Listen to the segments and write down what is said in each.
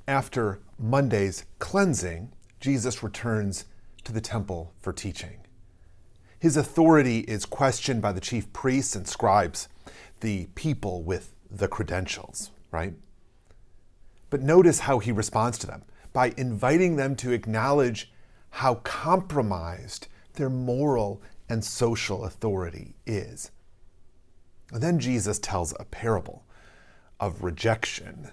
After Monday's cleansing, Jesus returns to the temple for teaching. His authority is questioned by the chief priests and scribes, the people with the credentials, right? But notice how he responds to them by inviting them to acknowledge how compromised their moral and social authority is. And then Jesus tells a parable of rejection.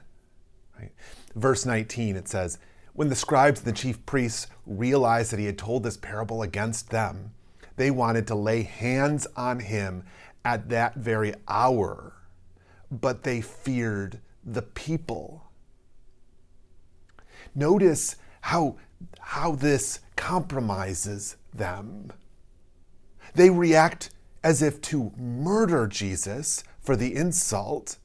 Right? Verse 19, it says, when the scribes and the chief priests realized that he had told this parable against them, they wanted to lay hands on him at that very hour, but they feared the people. Notice how this compromises them. They react as if to murder Jesus for the insult,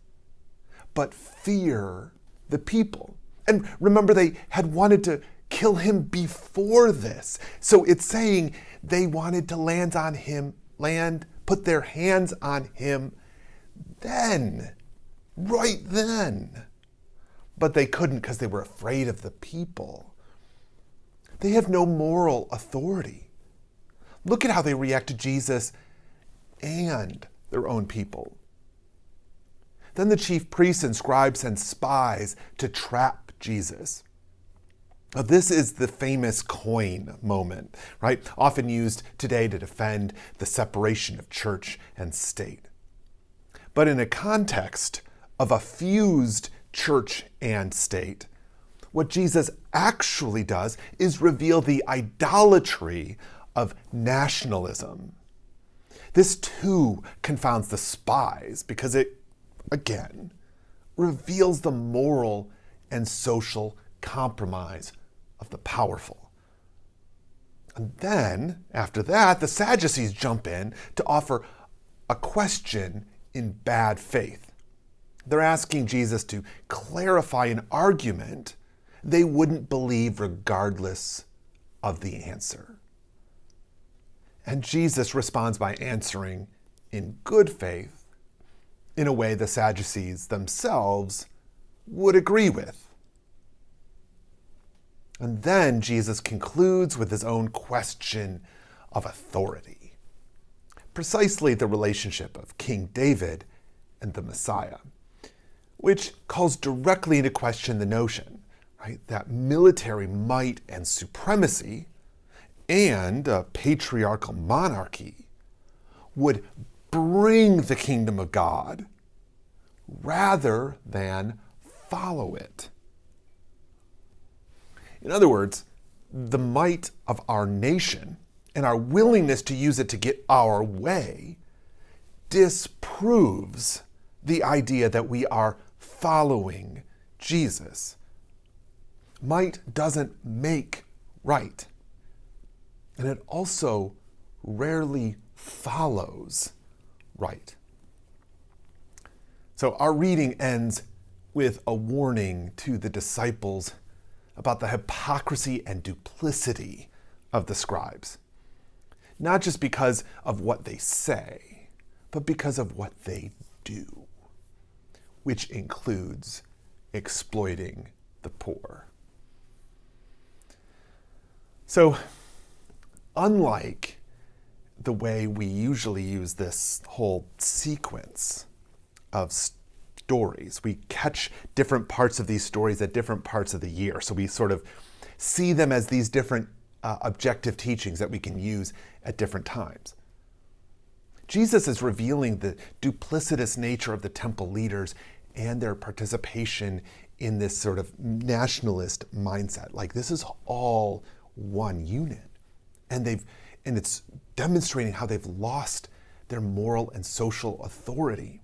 but fear the people. And remember, they had wanted to kill him before this. So it's saying they wanted to put their hands on him then, right then. But they couldn't because they were afraid of the people. They have no moral authority. Look at how they react to Jesus and their own people. Then the chief priests and scribes send spies to trap Jesus. Now, this is the famous coin moment, right? Often used today to defend the separation of church and state. But in a context of a fused church and state, what Jesus actually does is reveal the idolatry of nationalism. This too confounds the spies because it, again, reveals the moral and social compromise of the powerful. And then, after that, the Sadducees jump in to offer a question in bad faith. They're asking Jesus to clarify an argument they wouldn't believe regardless of the answer. And Jesus responds by answering in good faith in a way the Sadducees themselves would agree with. And then Jesus concludes with his own question of authority, precisely the relationship of King David and the Messiah, which calls directly into question the notion, right, that military might and supremacy and a patriarchal monarchy would bring the kingdom of God rather than follow it. In other words, the might of our nation and our willingness to use it to get our way disproves the idea that we are following Jesus. Might doesn't make right. And it also rarely follows right. So our reading ends with a warning to the disciples about the hypocrisy and duplicity of the scribes. Not just because of what they say, but because of what they do, which includes exploiting the poor. So, unlike the way we usually use this whole sequence of stories, we catch different parts of these stories at different parts of the year. So we sort of see them as these different objective teachings that we can use at different times. Jesus is revealing the duplicitous nature of the temple leaders and their participation in this sort of nationalist mindset. Like, this is all one unit. And it's demonstrating how they've lost their moral and social authority,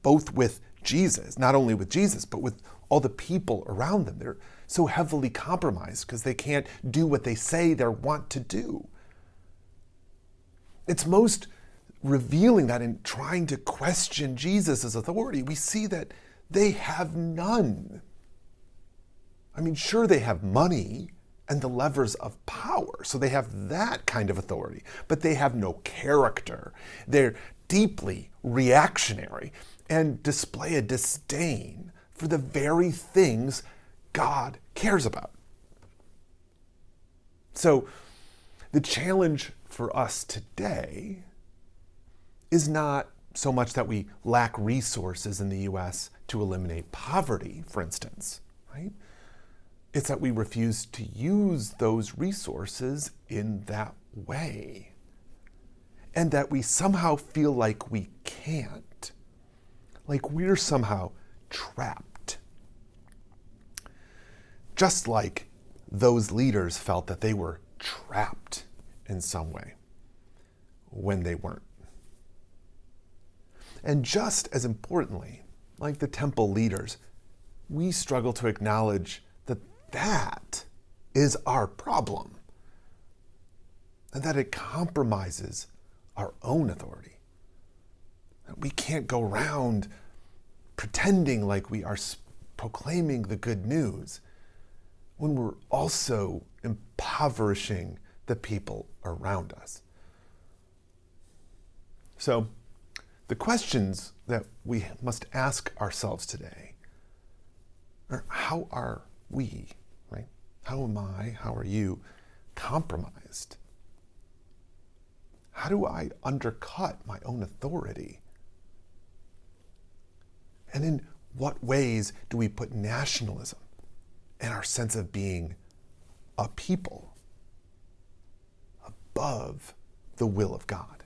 both with Jesus, not only with Jesus, but with all the people around them. They're so heavily compromised because they can't do what they say they want to do. It's most revealing that in trying to question Jesus' authority, we see that they have none. I mean, sure, they have money and the levers of power, so they have that kind of authority, but they have no character. They're deeply reactionary and display a disdain for the very things God cares about. So the challenge for us today is not so much that we lack resources in the US to eliminate poverty, for instance, right? It's that we refuse to use those resources in that way. And that we somehow feel like we can't, like we're somehow trapped. Just like those leaders felt that they were trapped in some way when they weren't. And just as importantly, like the temple leaders, we struggle to acknowledge that that is our problem and that it compromises our own authority. We can't go around pretending like we are proclaiming the good news when we're also impoverishing the people around us. So, the questions that we must ask ourselves today are, how are we, right? How am I, how are you compromised? How do I undercut my own authority? And in what ways do we put nationalism and our sense of being a people above the will of God?